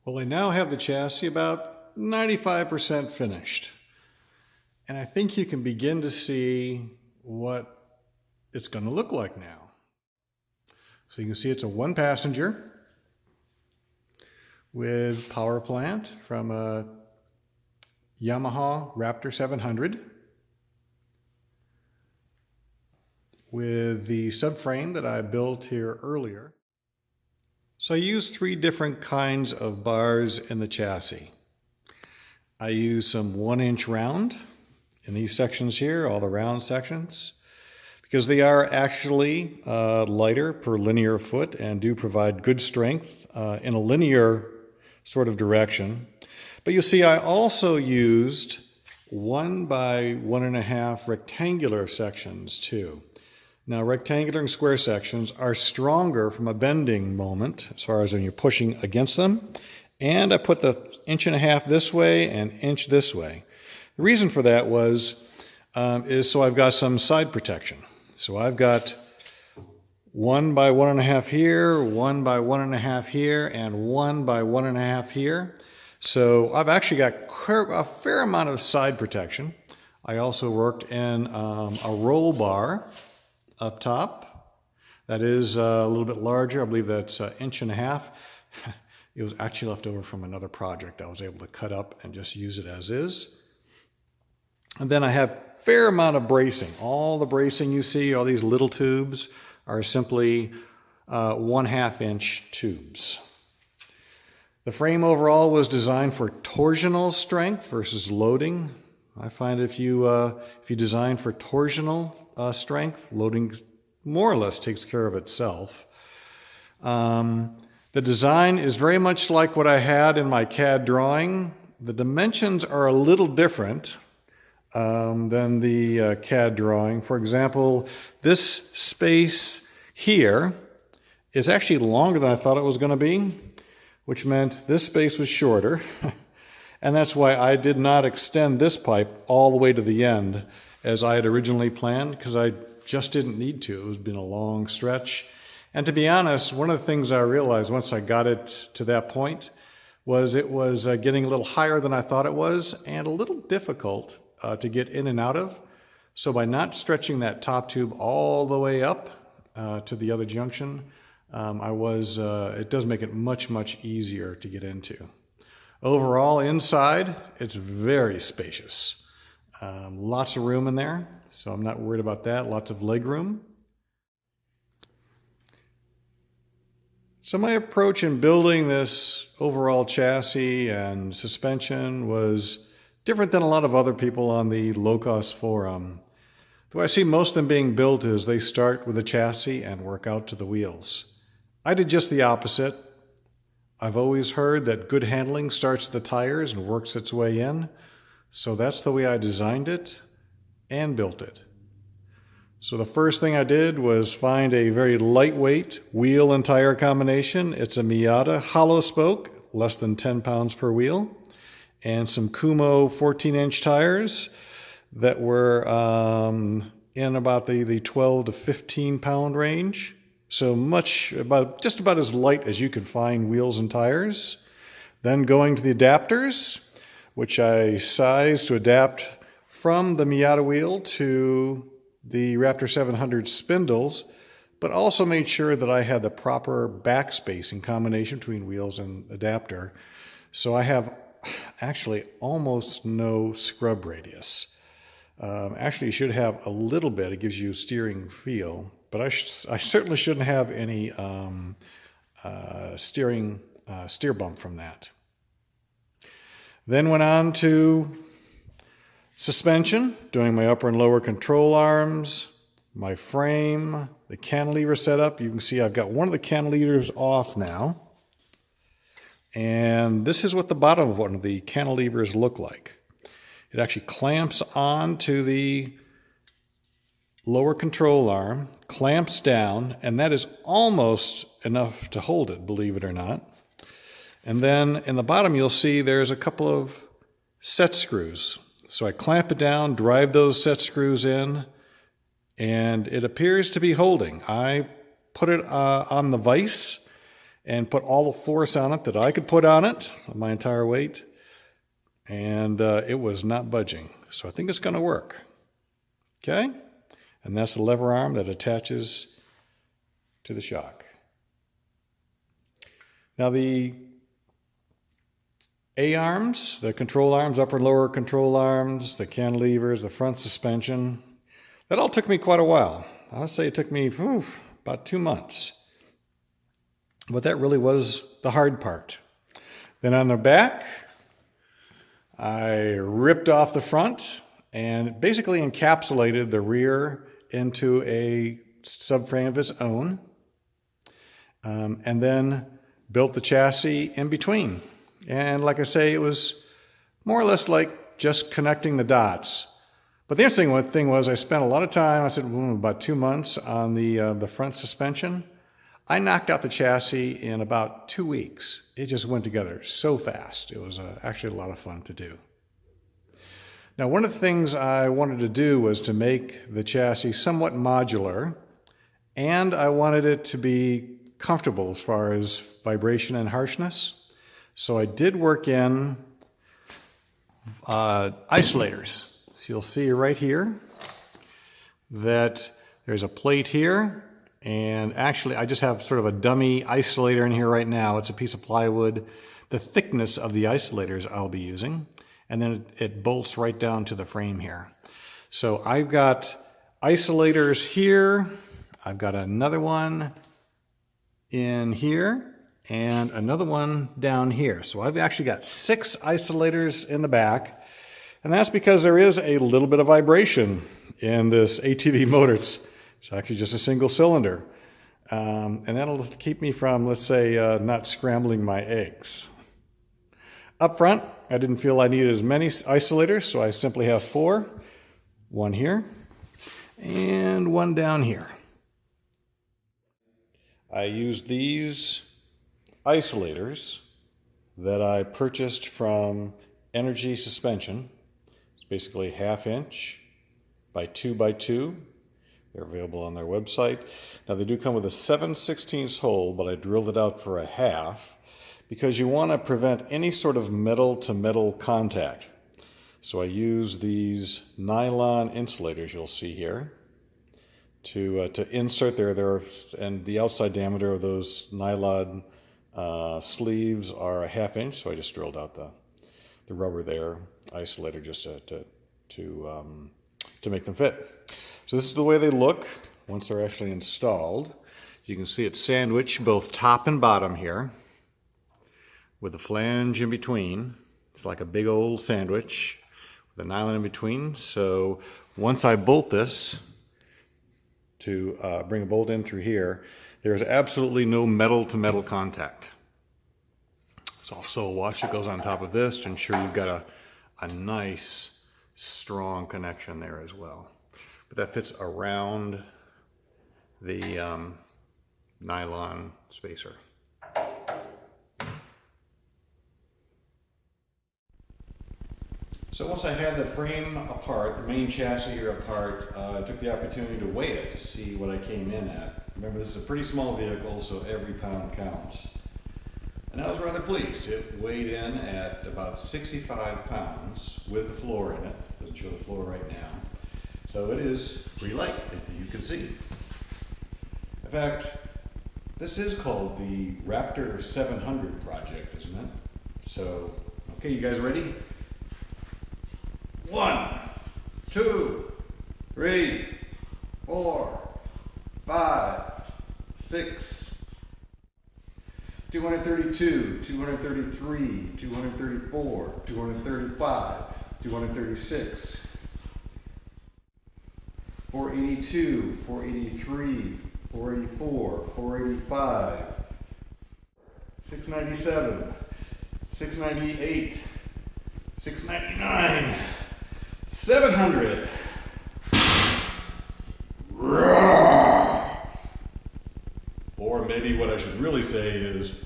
Well, I now have the chassis about 95% finished. And I think you can begin to see what it's going to look like now. So you can see it's a one passenger with power plant from a Yamaha Raptor 700 with the subframe that I built here earlier. So I used three different kinds of bars in the chassis. I used some 1-inch round in these sections here, all the round sections, because they are actually lighter per linear foot and do provide good strength in a linear sort of direction. But you see, I also used 1 by 1.5 rectangular sections too. Now, rectangular and square sections are stronger from a bending moment as far as when you're pushing against them. And I put the 1.5 inches this way and 1 inch this way. The reason for that is so I've got some side protection. So I've got 1 by 1.5 here, 1 by 1.5 here, and 1 by 1.5 here. So I've actually got a fair amount of side protection. I also worked in a roll bar up top. That is a little bit larger. I believe that's 1.5 inches. It was actually left over from another project. I was able to cut up and just use it as is. And then I have a fair amount of bracing. All the bracing you see, all these little tubes, are simply 1/2 inch tubes. The frame overall was designed for torsional strength versus loading. I find if you design for torsional strength, loading more or less takes care of itself. The design is very much like what I had in my CAD drawing. The dimensions are a little different than the CAD drawing. For example, this space here is actually longer than I thought it was going to be, which meant this space was shorter. And that's why I did not extend this pipe all the way to the end as I had originally planned, because I just didn't need to. It was been a long stretch. And to be honest, one of the things I realized once I got it to that point was it was getting a little higher than I thought it was and a little difficult to get in and out of. So by not stretching that top tube all the way up to the other junction, it does make it much, much easier to get into. Overall, inside, it's very spacious. Lots of room in there, so I'm not worried about that. Lots of leg room. So my approach in building this overall chassis and suspension was different than a lot of other people on the low-cost forum. The way I see most of them being built is they start with a chassis and work out to the wheels. I did just the opposite. I've always heard that good handling starts at the tires and works its way in. So that's the way I designed it and built it. So the first thing I did was find a very lightweight wheel and tire combination. It's a Miata hollow spoke, less than 10 pounds per wheel, and some Kumho 14-inch tires that were in about the 12 to 15 pound range. So just about as light as you could find wheels and tires. Then going to the adapters, which I sized to adapt from the Miata wheel to the Raptor 700 spindles, but also made sure that I had the proper backspace in combination between wheels and adapter. So I have actually almost no scrub radius. Actually, you should have a little bit. It gives you steering feel. But I certainly shouldn't have any steer bump from that. Then went on to suspension, doing my upper and lower control arms, my frame, the cantilever setup. You can see I've got one of the cantilevers off now. And this is what the bottom of one of the cantilevers look like. It actually clamps on to the lower control arm, clamps down, and that is almost enough to hold it, believe it or not. And then in the bottom you'll see there's a couple of set screws. So I clamp it down, drive those set screws in, and it appears to be holding. I put it on the vise and put all the force on it that I could put on it, my entire weight, and it was not budging. So I think it's going to work. Okay? And that's the lever arm that attaches to the shock. Now the A-arms, the control arms, upper and lower control arms, the cantilevers, the front suspension, that all took me quite a while. I'll say it took me about 2 months. But that really was the hard part. Then on the back, I ripped off the front and basically encapsulated the rear into a subframe of its own, and then built the chassis in between. And like I say, it was more or less like just connecting the dots. But the interesting thing was I spent a lot of time, I said about 2 months, on the front suspension. I knocked out the chassis in about 2 weeks. It just went together so fast. It was actually a lot of fun to do. Now, one of the things I wanted to do was to make the chassis somewhat modular, and I wanted it to be comfortable as far as vibration and harshness. So I did work in isolators. So you'll see right here that there's a plate here, and actually I just have sort of a dummy isolator in here right now. It's a piece of plywood, the thickness of the isolators I'll be using, and then it bolts right down to the frame here. So I've got isolators here, I've got another one in here, and another one down here. So I've actually got 6 isolators in the back, and that's because there is a little bit of vibration in this ATV motor. It's actually just a single cylinder. And that'll keep me from, let's say, not scrambling my eggs. Up front, I didn't feel I needed as many isolators, so I simply have 4. One here, and one down here. I used these isolators that I purchased from Energy Suspension. It's basically 1/2 inch by 2 by 2. They're available on their website. Now they do come with a 7/16 hole, but I drilled it out for a 1/2 because you want to prevent any sort of metal to metal contact. So I use these nylon insulators you'll see here to insert there, and the outside diameter of those nylon sleeves are a 1/2 inch, so I just drilled out the rubber there, isolator, just to make them fit. So this is the way they look once they're actually installed. You can see it's sandwiched both top and bottom here with a flange in between. It's like a big old sandwich with a nylon in between. So once I bolt this to bring a bolt in through here, there's absolutely no metal to metal contact. There's also a watch that goes on top of this to ensure you've got a nice strong connection there as well. But that fits around the nylon spacer. So once I had the frame apart, the main chassis here apart, I took the opportunity to weigh it to see what I came in at. Remember, this is a pretty small vehicle, so every pound counts. And I was rather pleased. It weighed in at about 65 pounds with the floor in it. Doesn't show the floor right now. So it is pretty light, you can see. In fact, this is called the Raptor 700 project, isn't it? So, okay, you guys ready? 1, 2, 3, 4, 5, 6, 232, 233, 234, 235, 236, 482, 483, 484, 485, 697, 698, 699, 700. Or maybe what I should really say is